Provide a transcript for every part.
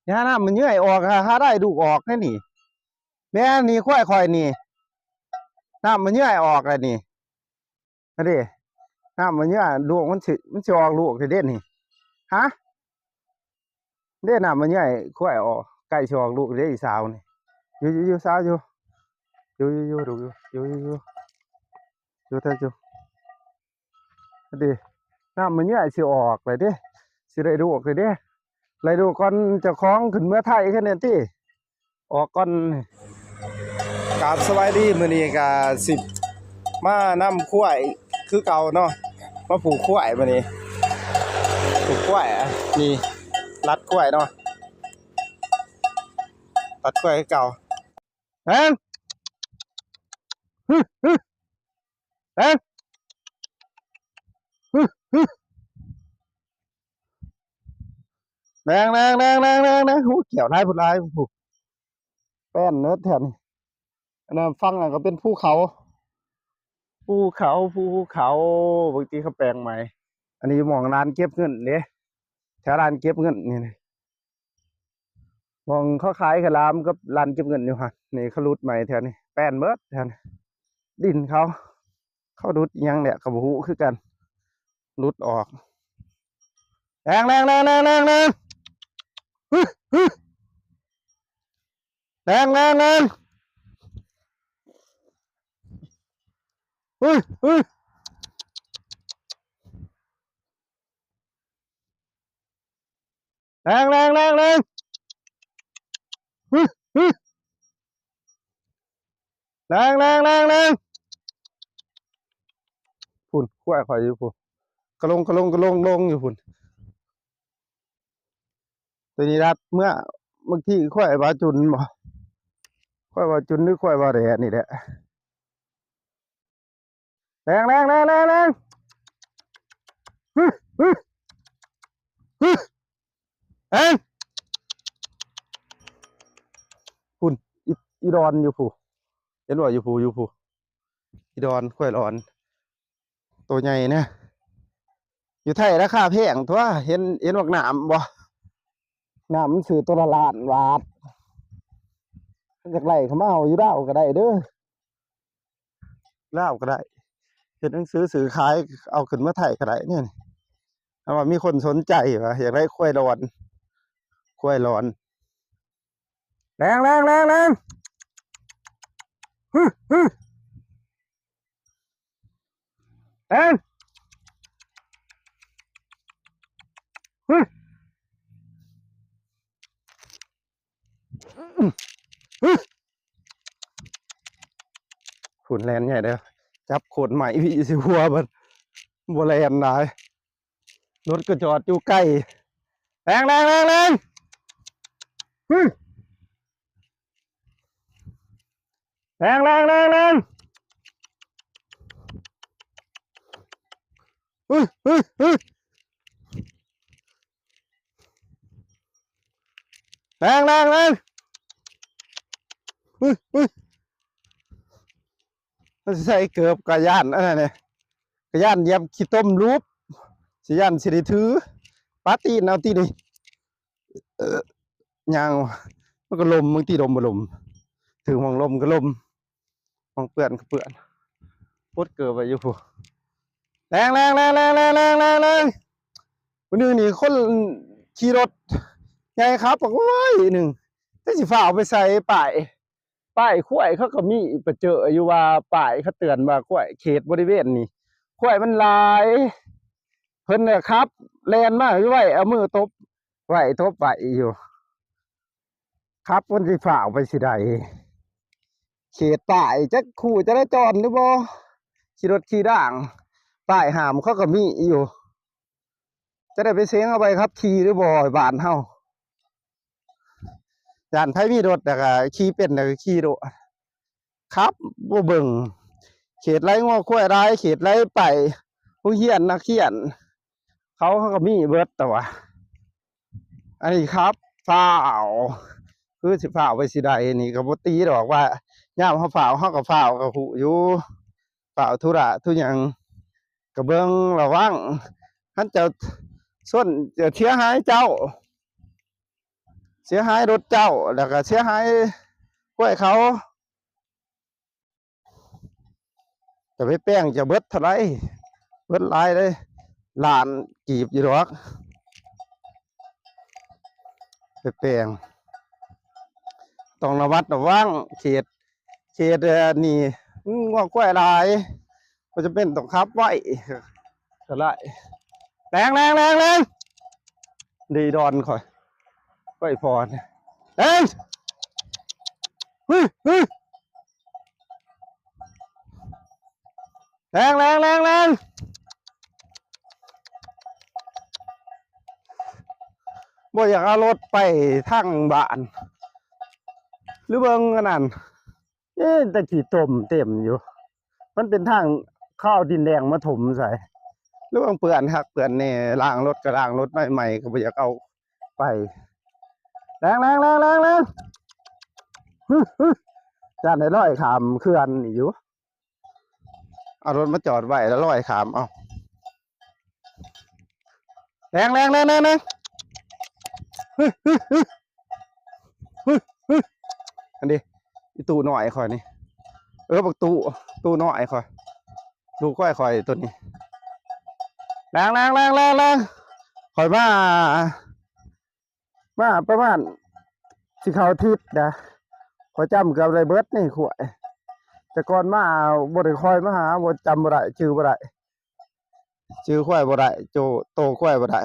ย่าน้ำมันเยื่อยออกหาได้ดูออกแค่นี่แม่นี่ค่อยนี่น้ำมันเยื่อยออกเลยนี่นั่นดิน้ำมันเยื่อยลูกมันสิออกลูกเด่นนี่ฮะเด่นน้ำมันเยื่อยค่อยออกใกล้สิออกลูกเด่นอีสาวนี่อยู่สาวอยู่ดูอยู่เธออยู่นั่นดิน้ำมันเยื่อยสิออกเลยดิสิได้ดูออกเลยดิเลยดูก่อนจะคล้องขึ้นเมื่อไทยแค่นี้ที่ออกก่อนกราบสวัสดีมื้อนี้ก็สิมานำข้วยคือเก่าเนาะมาผูกข้วยมื้อนี้ผูกข้วยนี่รัดข้วยเนาะรัดข้วยคือเก่าเฮ้ยเฮ้ยแรงหูเกี่ยวลายพุ่นลายผูกแป้นเนื้อแถวนี้อันนั้นฟังก็เป็นภูเขาบางทีเขาแปลงใหม่อันนี้มองร้านเก็บเงินเนี่ยแถวร้านเก็บเงินนี่มองเขาขายขลามกับร้านเก็บเงินอยู่ฮะนี่เขารุดใหม่แถวนี้แป้นเบิดแถวนี้ดินเขารุดยังเนี่ยกับหูคือกันรุดออกแรงอุ้ยแรงอุ้ยแรงพุ่นขั้วคอยอยู่พุ่นกระลงลงอยู่พุ่นตัวนี้รัดเมื่อบางทีขั้วบาจุนบ่ขั้วบาจุนหรือขั้วบาแดดนี่แหละแรงเอ้ยพุ่นอีดอนอยู่ผู้เห็นว่าอยู่ผู้อีดอนขั้วร้อนตัวใหญ่เนี่ยอยู่ไทยราคาแพงทั่วเห็นว่าหนามบ่หนามมันซื้อตัวละล้านบาทจากไรเขามาเอาอยู่ดาวก็ได้เด้อดาวก็ได้เห็นหนังสือสื่อขายเอาขึ้นมาไทยก็ได้เนี่ยเพราะว่ามีคนสนใจว่าอยากได้ขั้วร้อนแรงฮึเอ็นฮึขุนแลนใหญ่เด้อจับขนใหม่พี่สิหัวมันบัวแลนนายรถก็จอดอยู่ใกล้แรงฮึแรงฮึฮึแรงฮึมันใส่เกือบกระยานอันนั้นเนี่ยกระยานเยียบขี้ต้มรูปสิยันสิได้ถือปาตีนเอาตีนี่ยางมันก็ลมบางทีลมบ่ลมถึงมองลมก็ลมมองเปื่อนก็เปื่อนปดเกือบไปอยู่ผู้แรงวันนึงนี่คนขี่รถไงครับบอกว่าหนึ่งถ้าสิฝ่าเอาไปใส่ป้ายข้วยเขาก็มีไปเจออยู่ว่าป้ายเขาเตือนว่าข้วยเขตบริเวณนี้ข้วยมันหลายเพิ่นเนี่ยครับแลนมาอยู่ไว้เอามือตบไว้อยู่ครับคนสิฝ่าเอาไปสิใดเขตป้ายจะขู่จะได้จอดหรือบ่ขี่รถขี่ด่างป้ายห้ามเขาก็มีอยู่จะได้ไปเสียงเอาไปครับขี่หรือบ่บ้านเฮาย่านไผมีรถแต่ก็ขี่เป็นแต่ก็ขี่โดครับบ่เบิ่งเขตไรง้อข้วยไรเขตไรไปผู้เฮียนนักเขียนเขาก็มีเบิดแต่ว่าอันนี้ครับฝ่าวคือสิฝ่าวไปสิใดนี่ก็บ่ตีดอกว่าย่ามเฮาฝ่าวเฮาก็ฝ่าวก็ฮู้อยู่ฝ่าวธุระทุกอย่างก็เบิ่งระวังคันเจ้าส้นจะเสียหายเจ้า เสียหายรถเจ้าแล้วก็เสียหายกล้วยเขาจะไปแป้งจะเบิดเท่าไรเบิดหลายเลยล้านกีบอยู่หรอกไปแป้งต้องระมัดระวังเขตนี่งอกกล้วยหลายก็จะเป็นต้องขับไว้ก็ได้แรงดีดอนค่อยไว้พอเนี่ยเฮ้ยแรงบ่อยากเอารถไปทางบ้านหรือเบิ่งอันนั้นแต่ขี้ตมเต็มอยู่มันเป็นทางเข้าวดินแดงมาถมใส่หรือเบิ่งเปื่อนคักเปื่อนแน่ล้างรถก็ล้างรถใหม่ๆก็บ่อยากเอาไปแรงจานให้ร้อยขามเขื่อนนี่อยู่เอารถมาจอดไว้แล้วร้อยขามเอาแรงอันนี้อีตู้หน่อยคอยนี่บักตู้หน่อยคอยดูก้อยคอยตัวนี้แรงคอยมาประมาณสิเขาทิศนะขอยจำกับไรเบิร์ดนี่ขวายแต่ก่อนมาบ่ได้คอยมาหาบ่จำบ่ได้ชื่อบ่ได้ชื่อควายบ่ได้โตควายบ่ได้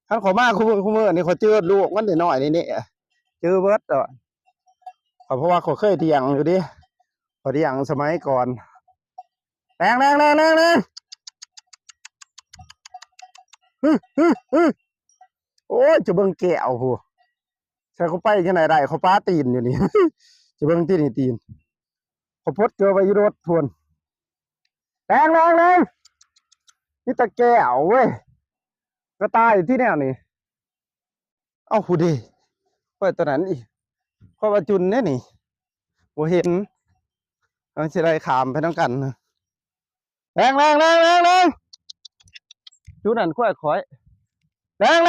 ท่านขอมาคู่มือนี่เขาเจอลูกมันน้อยนี่เจอเบิร์ดอ่ะเพราะว่าเขาเคยเถียงอยู่ดิพอเถียงสมัยก่อนแรงโอ้ยจะเบิ่งแก้วพูใช่เขาไปที่ไหนได้เขาป้าตีนอยู่นี่ จะเบิ่งที่นี่ตีนเขาพดเจอไปยุรถทวนแรงนี่ตะแก้วเว้ยก็ตายที่แนวนี่เอ้าหูดีเปิดตัวนั้นอีกข้อประจุนเนี่ยนี่บ่เห็นเอาสิได้ขามไปต้องกันแรงจุดนั้นค่อยแรง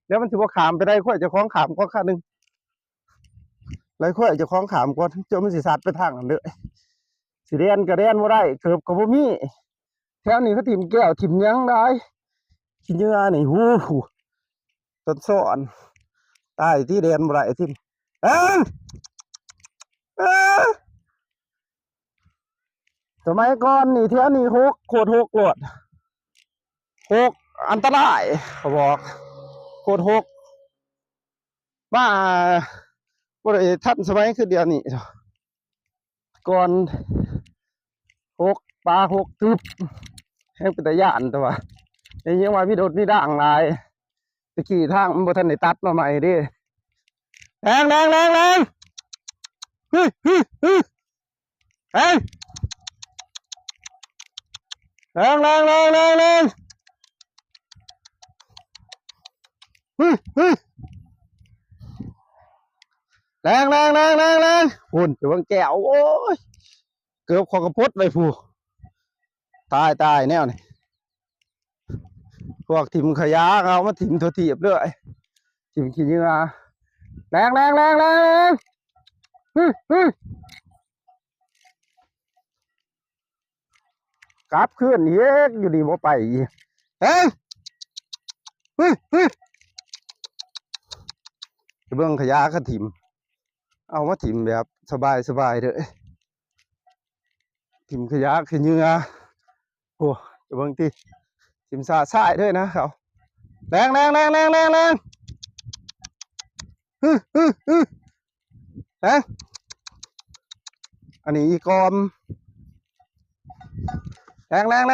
เดี๋ยวมันถือว่าขามไปได้ค่อยจะคล้องขามก็ค่านึงไรค่อยจะคล้องขามก่อนเจ้ามันสิสัตว์ไปทางนั้นเลยสิเรียนก็เรียนบ่ได้เกือบกับบ่มีแถวนี้เขาถิ่มแก้วถิ่มยังได้กินเนื้อนี่หูต้นซ้อนใต้ที่เรียนบ่ได้ถิ่มสมัยก่อนนี่เที่ยวนี่โคตรโหดอันตรายเขาบอกโคตรมาบ่ได้ทันสมัยคือเดียวนี่ก่อนปลาตึบแห้งเป็นตะย่านแต่ว่ายังว่าพี่โดดพี่ด่างลายตะกี้ทางมันบ่ทันได้ตัดมาใหม่ดิแรงแรงแรงแรงแรงหุ่นอยู่บางแก้วโอ้ยเกือบขอกระพดไปผู้ตายแนวนี่พวกถิ่มขยะเอามาถิ่มถั่วถีบด้วยถิ่มขี้เหงื่อแรงกลับขึ้นเยกอยู่ดีบ่ไปเฮ้ยเบื้องขยะก็ถิ่มเอามาถิ่มแบบสบายเถอะถิ่มขยะขี้เหงื่อโอ้จะเบื้องที่ถิ่มสาสายด้วยนะเขาแรงอันนี้อีกอมแรงแรง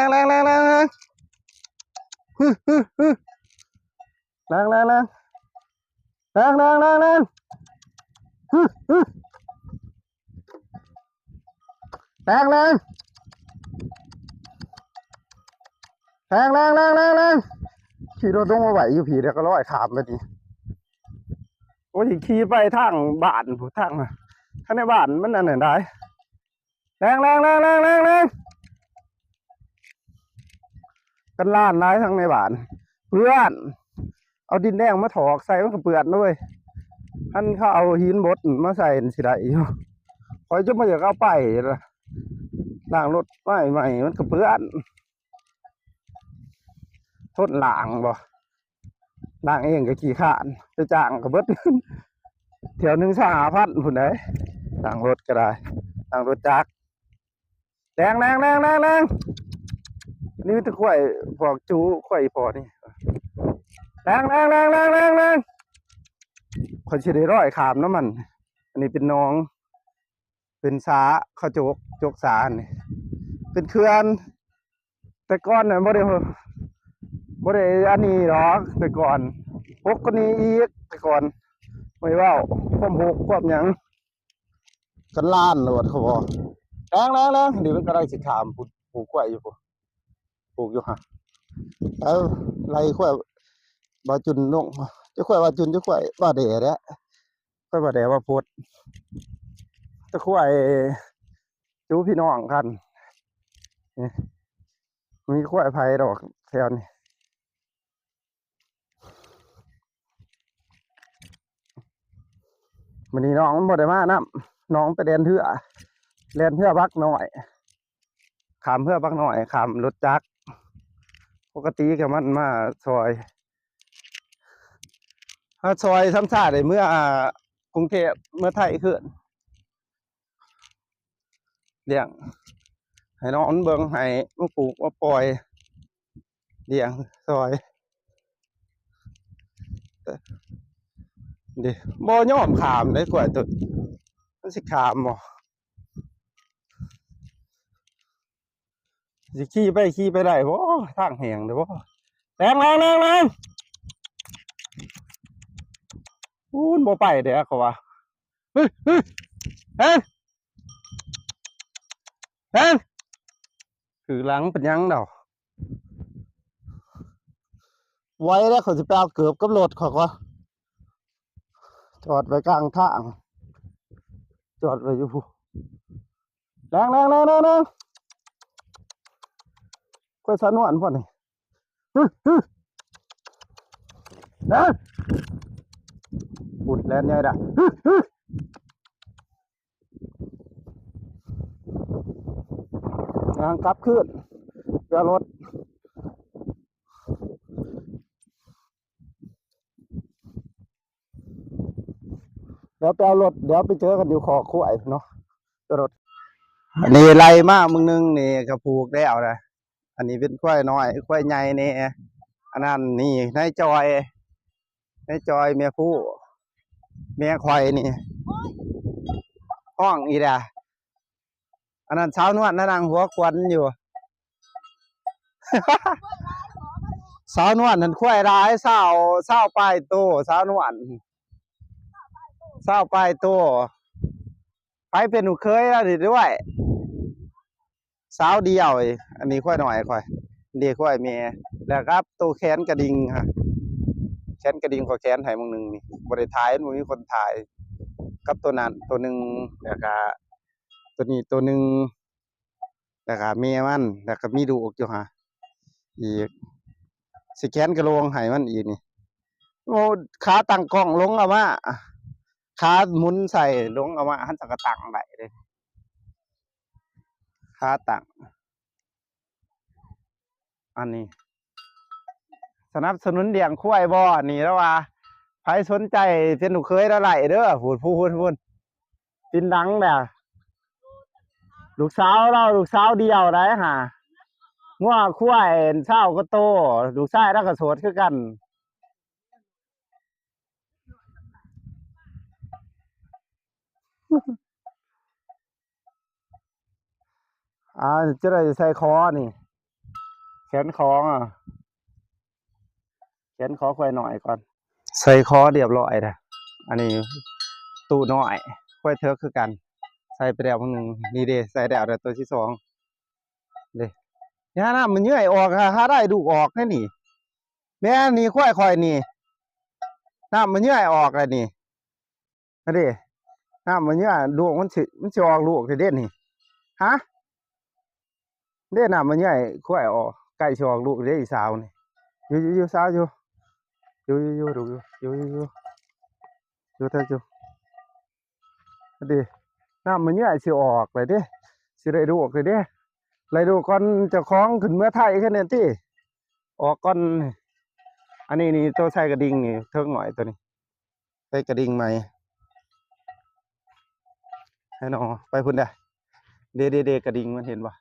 ขี่รถต้องมาไหวอยู่ผีเดี๋ยวก็ร้อยขามไปดิโอ้ยขี่ไปทางบ้านผู้ทางข้างในบ้านมันอันไหนได้แรง กันล้านร้ายทั้งในบ้านเพื่อนเอาดินแดงมาถอกใส่มันก็เปื่อนด้วยท่านเขาเอาหินบดมาใส่สิได้อยู่คอยจะมาอยากเอาไปละล้างรถไม่มันก็เปื่อนทดล้างบ่ล้างเองก็ขี้ข้านไปจ้างก็เบิดแถวหนึ่ง5,000พุ่นได้ล้างรถก็ได้ล้างรถจักรแรงนี่ตะข่อยพวกจูข่อยพอนี่แรงคนสิได้ร้อยขามน้ำมันอันนี้เป็นน้องเป็นสาเขาโจกสาอันนี่เป็นเขื่อนแต่ก่อนเนี่ยบ่ได้อันนี้หรอกแต่ก่อนพกก็นี้อีกแต่ก่อนไม่ว่าความหกความหยังกันล้านโลดเขาบอกแรงนี่มันก็ได้สิขามปลูกกล้วยอยู่ปลูกอยู่ฮะแล้วไรกล้วยบาจุนนงจะกล้วยบาจุนจะกล้วยบาเดะเนี่ยกล้วยบาเดะบาพุดจะกล้วยจูพี่น้องกันมีกล้วยไผ่ดอกแถวนี้มันนี่น้องมันบ่ได้มานะน้องไปเรียนเทื่อบักหน่อยขามเพื่อบักหน่อยขามรถจักรปกติกับมันมาซอยถ้าซอยซ้ำซากเลยเมื่อกรุงเทพเมื่อไทยขึ้นเลี้ยงให้น้องเบิ่งให้มาปลูกมาปล่อยเลี้ยงซอยดิบ่ยอมขามได้กว่าตัวมันสิขามบ่สิขี่ไปได้บ่ทางแหงเด้อบ่แรงอู้นบ่ไปเด้อเขาว่าเฮ้ยเฮ้ยคือหลังเป็นยังดอกไว้แล้วเขาสิไปเอาเกือบกับรถเขาว่าจอดไว้กลางทางจอดไว้อยู่แรงค่อยสนวนพ่อนี่นะบุดแลนใหญ่ด่ะทางกลับขึ้นเดี๋ยวรถเดี๋ยวไปเอารถเดี๋ยวไปเจอกันอยู่ขอคุ้ยเนาะรถอันนี้ไรมากมึงนึงนี่กระพูกได้เอาเลยอันนี้เป็นควายน้อยควายใหญ่นี่อันนั้นนี่นายจอยเมียผู้เมียควายนี่ห้องอีดาอันนั้นเช้านวดนั่งหัวควันอยู่ สาวนวลนั่นควายร้ายเศร้าปลายโตสาวนวลเศร้าปลายโตไปเป็นหนูเคยแล้วดิด้วยสาวเดียวอันนี้ควายหน่อยควายเดียวควายเมียแล้วครับตัวแขนกระดิ่งฮะแขนกระดิ่งขอแขนถ่ายมึงหนึ่งนี่บริถ่ายมันมีคนถ่ายกับตัวนั้นตัวหนึ่งแล้วก็ตัวนี้ตัวหนึ่งแล้วก็เมียมันแล้วก็มีดูอกอยู่ฮะอีกสแกนกระโลงให้มันอีกนี่โอ้ขาตั้งกล้องลงเอามาขาหมุนใส่ลงเอามาหันสังกะตังได้เลยขาตั้งอันนี้สนับสนุนเลี้ยงควายบ่นี่แล้วว่าใครสนใจเป็นหนูเคยแล้วไหลเด้อพูดปินดังแบบลูกสาวเดียวได้ฮะงัวควายเศร้าก็โตลูกชายแล้วก็โสดคือกันจะได้ใส่คอนี่แขนคอแขนคอควายหน่อยก่อนใส่คอเรียบร้อยนะอันนี้ตู้น้อยควายเทิร์กคือกันใส่ไปแล้วคนหนึ่งนี่เด้ใส่แล้วแต่ตัวที่สองเด้ย่าน้ำมันเยื่อยออกฮะได้ดูออกแค่นี่แม่นี่ควายคอยนี่น้ำมันเยื่อยออกเลยนี่นั่นดิน้ำมันเยื่อยลูกมันสิออกลูกเด่นนี่ฮะเด่นน้ำมันเยื่อยควายออก ใกล้สิออกลูกเด้อีสาวนี่อยู่สาวอยู่ดูอยู่เธออยู่ดิน้ำมันเนี่ยสิออกเลยเด้สิได้ดูออกเลยเด้เลยดูก่อนเจ้าของขึ้นเมื่อไทยแค่นั้นติออกก่อนอันนี้นี่ตัวใส่กระดิ่งนี่เทิงหน่อยตัวนี้ใส่กระดิ่งใหม่ให้น้องไปพุ่นได้เดกระดิ่งมันเห็นปะ